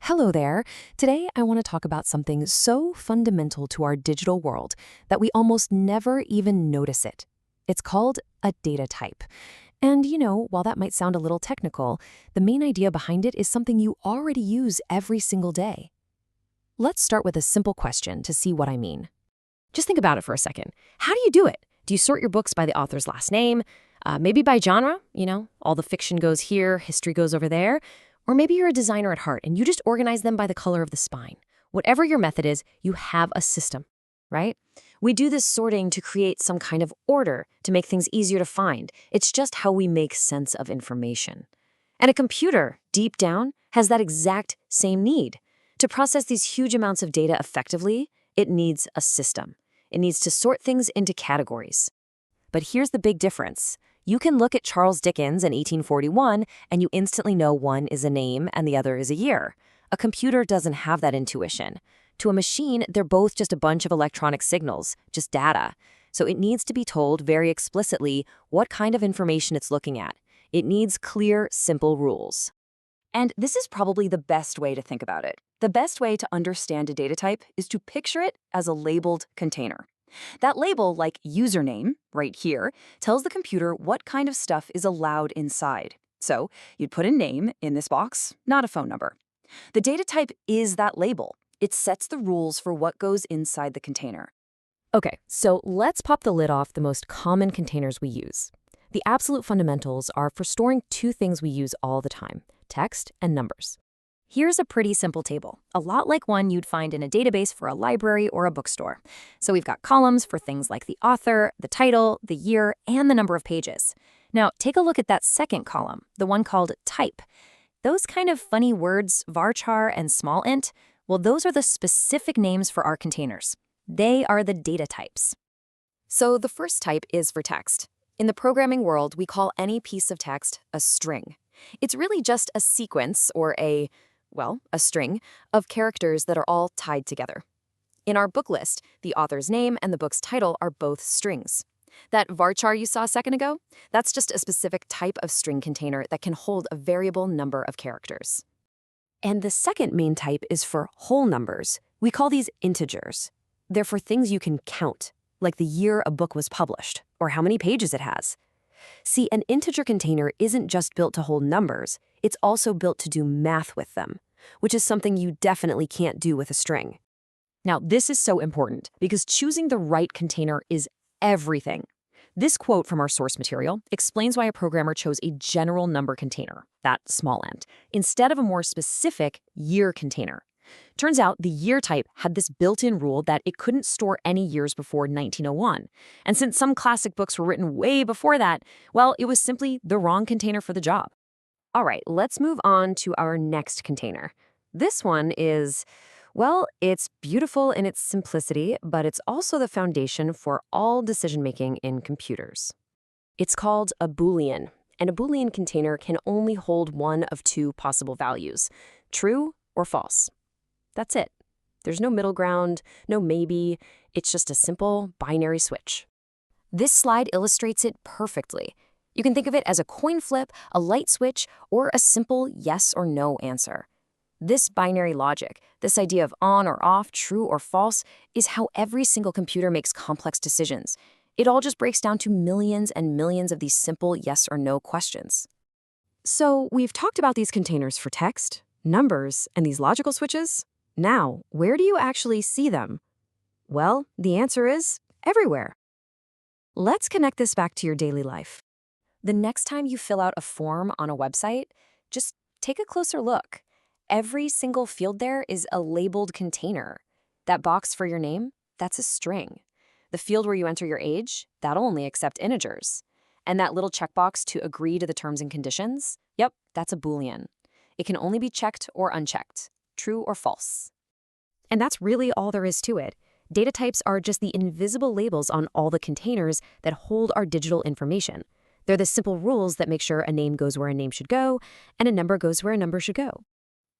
Hello there. Today I want to talk about something so fundamental to our digital world that we almost never even notice it. It's called a data type. And while that might sound a little technical, the main idea behind it is something you already use every single day. Let's start with a simple question to see what I mean. Just think about it for a second. How do you do it? Do you sort your books by the author's last name? Maybe by genre? All the fiction goes here, history goes over there. Or maybe you're a designer at heart and you just organize them by the color of the spine. Whatever your method is, you have a system, right? We do this sorting to create some kind of order, to make things easier to find. It's just how we make sense of information. And a computer, deep down, has that exact same need. To process these huge amounts of data effectively, it needs a system. It needs to sort things into categories. But here's the big difference. You can look at Charles Dickens in 1841 and you instantly know one is a name and the other is a year. A computer doesn't have that intuition. To a machine, they're both just a bunch of electronic signals, just data. So it needs to be told very explicitly what kind of information it's looking at. It needs clear, simple rules. And this is probably the best way to think about it. The best way to understand a data type is to picture it as a labeled container. That label, like username, right here, tells the computer what kind of stuff is allowed inside. So you'd put a name in this box, not a phone number. The data type is that label. It sets the rules for what goes inside the container. Okay, so let's pop the lid off the most common containers we use. The absolute fundamentals are for storing two things we use all the time: text and numbers. Here's a pretty simple table, a lot like one you'd find in a database for a library or a bookstore. So we've got columns for things like the author, the title, the year, and the number of pages. Now, take a look at that second column, the one called type. Those kind of funny words, varchar and small int, well, those are the specific names for our containers. They are the data types. So the first type is for text. In the programming world, we call any piece of text a string. It's really just a sequence or a string of characters that are all tied together. In our book list, the author's name and the book's title are both strings. That varchar you saw a second ago, that's just a specific type of string container that can hold a variable number of characters. And the second main type is for whole numbers. We call these integers. They're for things you can count, like the year a book was published or how many pages it has. See, an integer container isn't just built to hold numbers, it's also built to do math with them, which is something you definitely can't do with a string. Now, this is so important because choosing the right container is everything. This quote from our source material explains why a programmer chose a general number container, that small n, instead of a more specific year container. Turns out the year type had this built-in rule that it couldn't store any years before 1901. And since some classic books were written way before that, well, it was simply the wrong container for the job. All right, let's move on to our next container. This one is, well, it's beautiful in its simplicity, but it's also the foundation for all decision-making in computers. It's called a Boolean, and a Boolean container can only hold one of two possible values, true or false. That's it. There's no middle ground, no maybe. It's just a simple binary switch. This slide illustrates it perfectly. You can think of it as a coin flip, a light switch, or a simple yes or no answer. This binary logic, this idea of on or off, true or false, is how every single computer makes complex decisions. It all just breaks down to millions and millions of these simple yes or no questions. So we've talked about these containers for text, numbers, and these logical switches. Now, where do you actually see them? Well, the answer is everywhere. Let's connect this back to your daily life. The next time you fill out a form on a website, just take a closer look. Every single field there is a labeled container. That box for your name, that's a string. The field where you enter your age, that'll only accept integers. And that little checkbox to agree to the terms and conditions, yep, that's a Boolean. It can only be checked or unchecked, true or false. And that's really all there is to it. Data types are just the invisible labels on all the containers that hold our digital information. They're the simple rules that make sure a name goes where a name should go and a number goes where a number should go.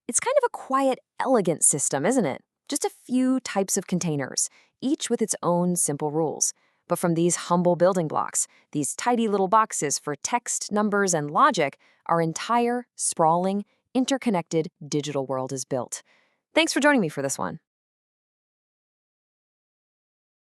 It's kind of a quiet, elegant system, isn't it? Just a few types of containers, each with its own simple rules. But from these humble building blocks, these tidy little boxes for text, numbers, and logic, our entire, sprawling, interconnected digital world is built. Thanks for joining me for this one.